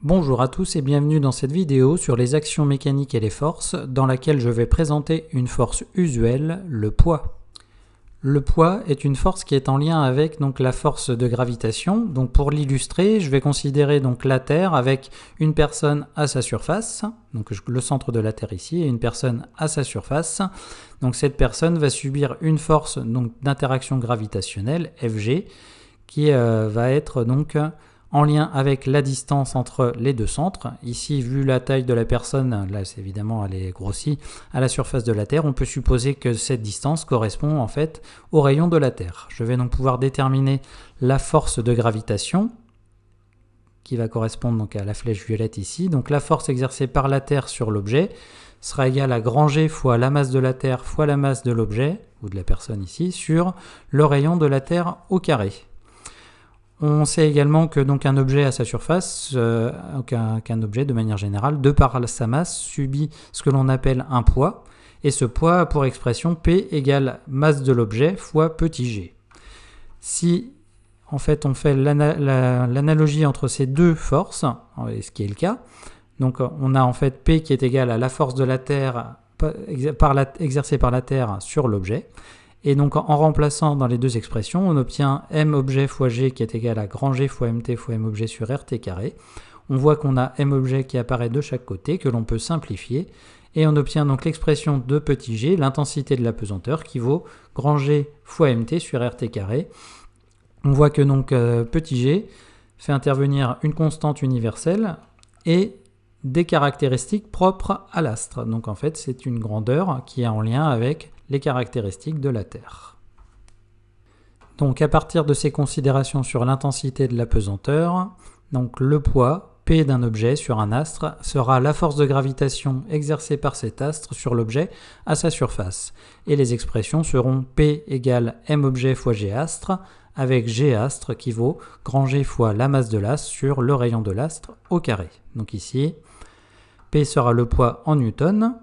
Bonjour à tous et bienvenue dans cette vidéo sur les actions mécaniques et les forces, dans laquelle je vais présenter une force usuelle, le poids. Le poids est une force qui est en lien avec la force de gravitation. Donc pour l'illustrer, je vais considérer la Terre avec une personne à sa surface, donc le centre de la Terre ici, et une personne à sa surface. Donc cette personne va subir une force d'interaction gravitationnelle, Fg, qui va être en lien avec la distance entre les deux centres. Ici, vu la taille de la personne, là c'est évidemment elle est grossie, à la surface de la Terre, on peut supposer que cette distance correspond en fait au rayon de la Terre. Je vais donc pouvoir déterminer la force de gravitation, qui va correspondre à la flèche violette ici. Donc la force exercée par la Terre sur l'objet sera égale à grand G fois la masse de la Terre fois la masse de l'objet, ou de la personne ici, sur le rayon de la Terre au carré. On sait également que un objet à sa surface, qu'un objet de manière générale, de par sa masse, subit ce que l'on appelle un poids, et ce poids a pour expression P égale masse de l'objet fois petit g. Si en fait on fait l'analogie entre ces deux forces, ce qui est le cas, donc on a en fait P qui est égal à la force de la Terre exercée par la Terre sur l'objet. Et donc en remplaçant dans les deux expressions, on obtient m objet fois g qui est égal à grand G fois mt fois m objet sur rt carré. On voit qu'on a m objet qui apparaît de chaque côté, que l'on peut simplifier. Et on obtient donc l'expression de petit g, l'intensité de la pesanteur, qui vaut grand G fois mt sur rt carré. On voit que petit g fait intervenir une constante universelle et des caractéristiques propres à l'astre. Donc en fait c'est une grandeur qui est en lien avec les caractéristiques de la Terre. Donc à partir de ces considérations sur l'intensité de la pesanteur, le poids P d'un objet sur un astre sera la force de gravitation exercée par cet astre sur l'objet à sa surface. Et les expressions seront P égale m objet fois g astre, avec g astre qui vaut grand G fois la masse de l'astre sur le rayon de l'astre au carré. Donc ici, P sera le poids en newton,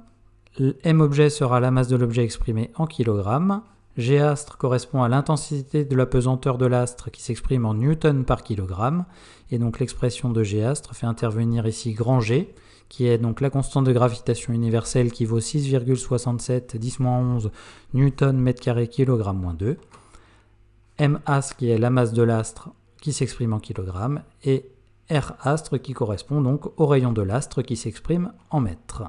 m objet sera la masse de l'objet exprimée en kilogrammes, g astre correspond à l'intensité de la pesanteur de l'astre qui s'exprime en newton par kilogramme, et donc l'expression de g astre fait intervenir ici grand G, qui est donc la constante de gravitation universelle qui vaut 6,67 10-11 newton mètre carré kilogramme moins 2, m astre qui est la masse de l'astre qui s'exprime en kilogrammes, et r astre qui correspond donc au rayon de l'astre qui s'exprime en mètres.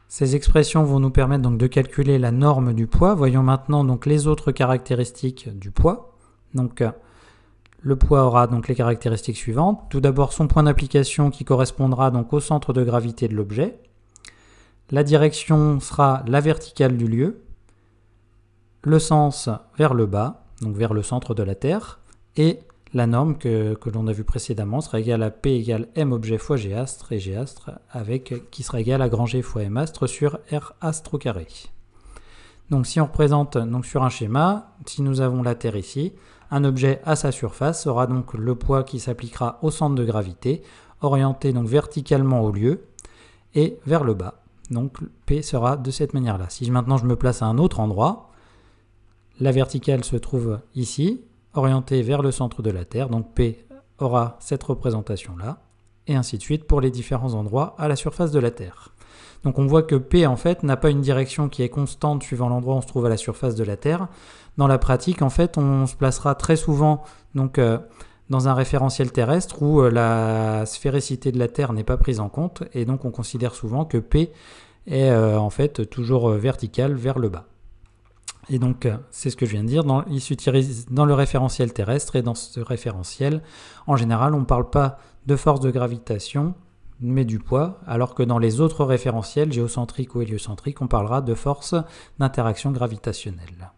Ces expressions vont nous permettre de calculer la norme du poids. Voyons maintenant les autres caractéristiques du poids. Le poids aura les caractéristiques suivantes. Tout d'abord son point d'application qui correspondra au centre de gravité de l'objet. La direction sera la verticale du lieu. Le sens vers le bas, donc vers le centre de la Terre. Et la norme que l'on a vue précédemment sera égale à P égale m objet fois g astre, et g astre qui sera égal à grand G fois m astre sur r astre au carré. Donc si on représente sur un schéma, si nous avons la Terre ici, un objet à sa surface aura le poids qui s'appliquera au centre de gravité, orienté verticalement au lieu et vers le bas. Donc P sera de cette manière-là. Si maintenant je me place à un autre endroit, la verticale se trouve ici, orienté vers le centre de la Terre, donc P aura cette représentation-là, et ainsi de suite pour les différents endroits à la surface de la Terre. Donc on voit que P en fait n'a pas une direction qui est constante suivant l'endroit où on se trouve à la surface de la Terre. Dans la pratique, en fait, on se placera très souvent dans un référentiel terrestre où la sphérécité de la Terre n'est pas prise en compte, et donc on considère souvent que P est en fait toujours vertical vers le bas. Et donc, c'est ce que je viens de dire, il s'utilise dans le référentiel terrestre, et dans ce référentiel, en général, on ne parle pas de force de gravitation, mais du poids, alors que dans les autres référentiels, géocentriques ou héliocentriques, on parlera de force d'interaction gravitationnelle.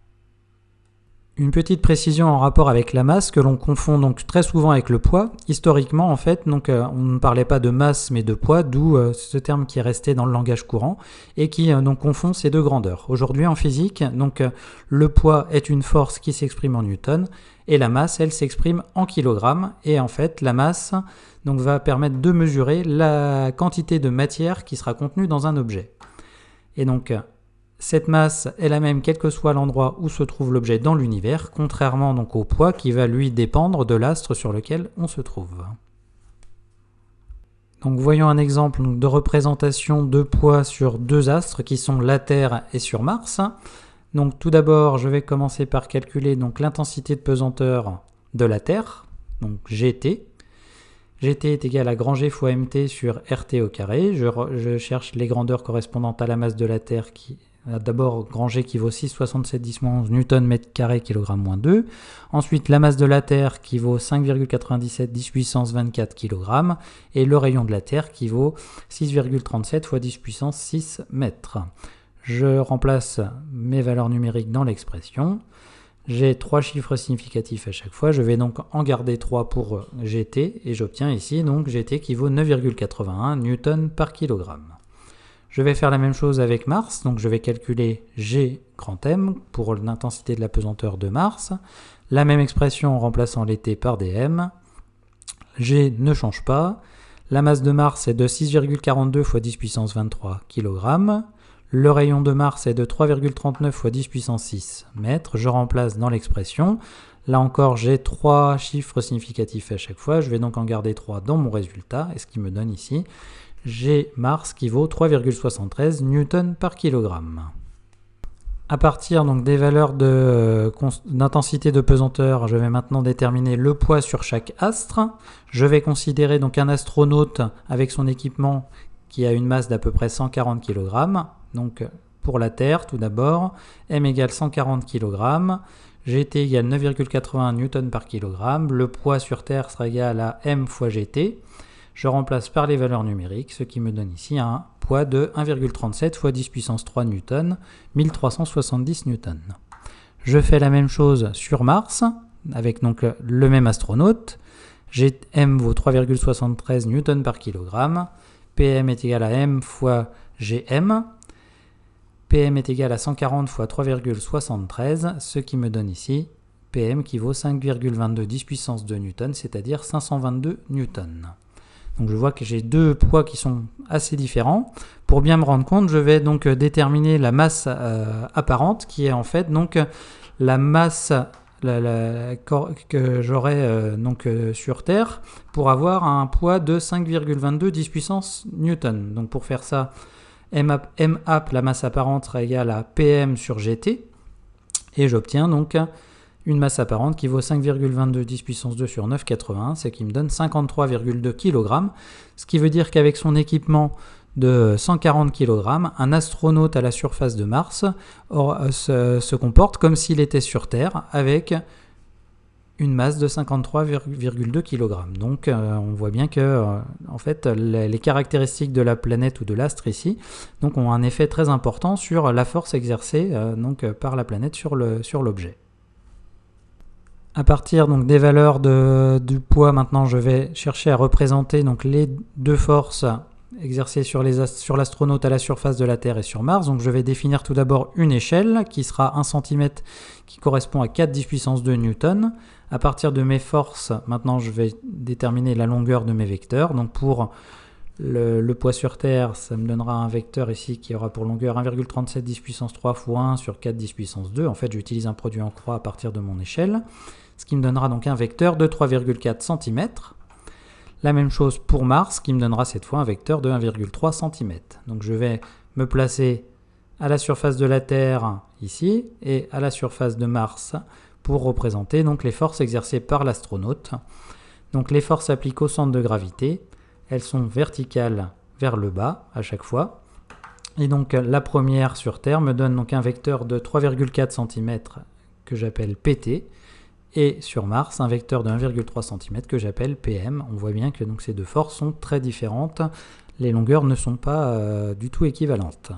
Une petite précision en rapport avec la masse que l'on confond très souvent avec le poids. Historiquement, en fait, on ne parlait pas de masse mais de poids, d'où ce terme qui est resté dans le langage courant et qui confond ces deux grandeurs. Aujourd'hui, en physique, le poids est une force qui s'exprime en newton et la masse, elle, s'exprime en kilogrammes. Et en fait, la masse va permettre de mesurer la quantité de matière qui sera contenue dans un objet. Et donc, cette masse est la même quel que soit l'endroit où se trouve l'objet dans l'univers, contrairement au poids qui va lui dépendre de l'astre sur lequel on se trouve. Donc voyons un exemple de représentation de poids sur deux astres qui sont la Terre et sur Mars. Donc tout d'abord, je vais commencer par calculer donc l'intensité de pesanteur de la Terre, donc Gt. Gt est égal à grand G fois mt sur RT au carré. Je cherche les grandeurs correspondantes à la masse de la Terre qui d'abord grand G qui vaut 6,67 10 11 Newton mètre carré kilogramme moins 2. Ensuite la masse de la Terre qui vaut 5,97 10 puissance 24 kg. Et le rayon de la Terre qui vaut 6,37 fois 10 puissance 6 mètres. Je remplace mes valeurs numériques dans l'expression. J'ai 3 chiffres significatifs à chaque fois. Je vais donc en garder 3 pour Gt et j'obtiens ici donc Gt qui vaut 9,81 Newton par kilogramme. Je vais faire la même chose avec Mars, donc je vais calculer G grand M pour l'intensité de la pesanteur de Mars. La même expression en remplaçant les T par des M. G ne change pas. La masse de Mars est de 6,42 fois 10 puissance 23 kg. Le rayon de Mars est de 3,39 fois 10 puissance 6 mètres. Je remplace dans l'expression. Là encore, j'ai 3 chiffres significatifs à chaque fois. Je vais donc en garder 3 dans mon résultat, et ce qui me donne ici G Mars qui vaut 3,73 Newton par kilogramme. À partir donc des valeurs d'intensité de pesanteur, je vais maintenant déterminer le poids sur chaque astre. Je vais considérer donc un astronaute avec son équipement qui a une masse d'à peu près 140 kg. Donc pour la Terre, tout d'abord, M égale 140 kg, Gt égale 9,81 Newton par kilogramme. Le poids sur Terre sera égal à M fois Gt. Je remplace par les valeurs numériques, ce qui me donne ici un poids de 1,37 fois 10 puissance 3 Newton, 1370 Newton. Je fais la même chose sur Mars, avec donc le même astronaute. M vaut 3,73 Newton par kilogramme. PM est égal à M fois Gm. PM est égal à 140 fois 3,73, ce qui me donne ici PM qui vaut 5,22 10 puissance 2 Newton, c'est-à-dire 522 Newton. Donc je vois que j'ai deux poids qui sont assez différents. Pour bien me rendre compte, je vais donc déterminer la masse apparente, qui est en fait donc la masse que j'aurai sur Terre pour avoir un poids de 5,22 10 puissance Newton. Donc pour faire ça, MAP, la masse apparente, sera égale à PM sur GT. Et j'obtiens donc une masse apparente qui vaut 5,22 10 puissance 2 sur 9,81, ce qui me donne 53,2 kg. Ce qui veut dire qu'avec son équipement de 140 kg, un astronaute à la surface de Mars se comporte comme s'il était sur Terre avec une masse de 53,2 kg. Donc on voit bien que en fait, les caractéristiques de la planète ou de l'astre ici donc, ont un effet très important sur la force exercée par la planète sur l'objet. À partir donc, des valeurs du poids, maintenant je vais chercher à représenter donc, les deux forces exercées sur l'astronaute à la surface de la Terre et sur Mars. Donc je vais définir tout d'abord une échelle qui sera 1 cm qui correspond à 4 10 puissance 2 Newton. À partir de mes forces, maintenant je vais déterminer la longueur de mes vecteurs. Donc pour le poids sur Terre, ça me donnera un vecteur ici qui aura pour longueur 1,37 10 puissance 3 fois 1 sur 4 10 puissance 2. En fait, j'utilise un produit en croix à partir de mon échelle, ce qui me donnera donc un vecteur de 3,4 cm. La même chose pour Mars, qui me donnera cette fois un vecteur de 1,3 cm. Donc je vais me placer à la surface de la Terre ici et à la surface de Mars pour représenter donc les forces exercées par l'astronaute. Donc les forces appliquées au centre de gravité, elles sont verticales vers le bas à chaque fois. Et donc la première sur Terre me donne donc un vecteur de 3,4 cm que j'appelle PT. Et sur Mars, un vecteur de 1,3 cm que j'appelle PM. On voit bien que donc, ces deux forces sont très différentes. Les longueurs ne sont pas du tout équivalentes.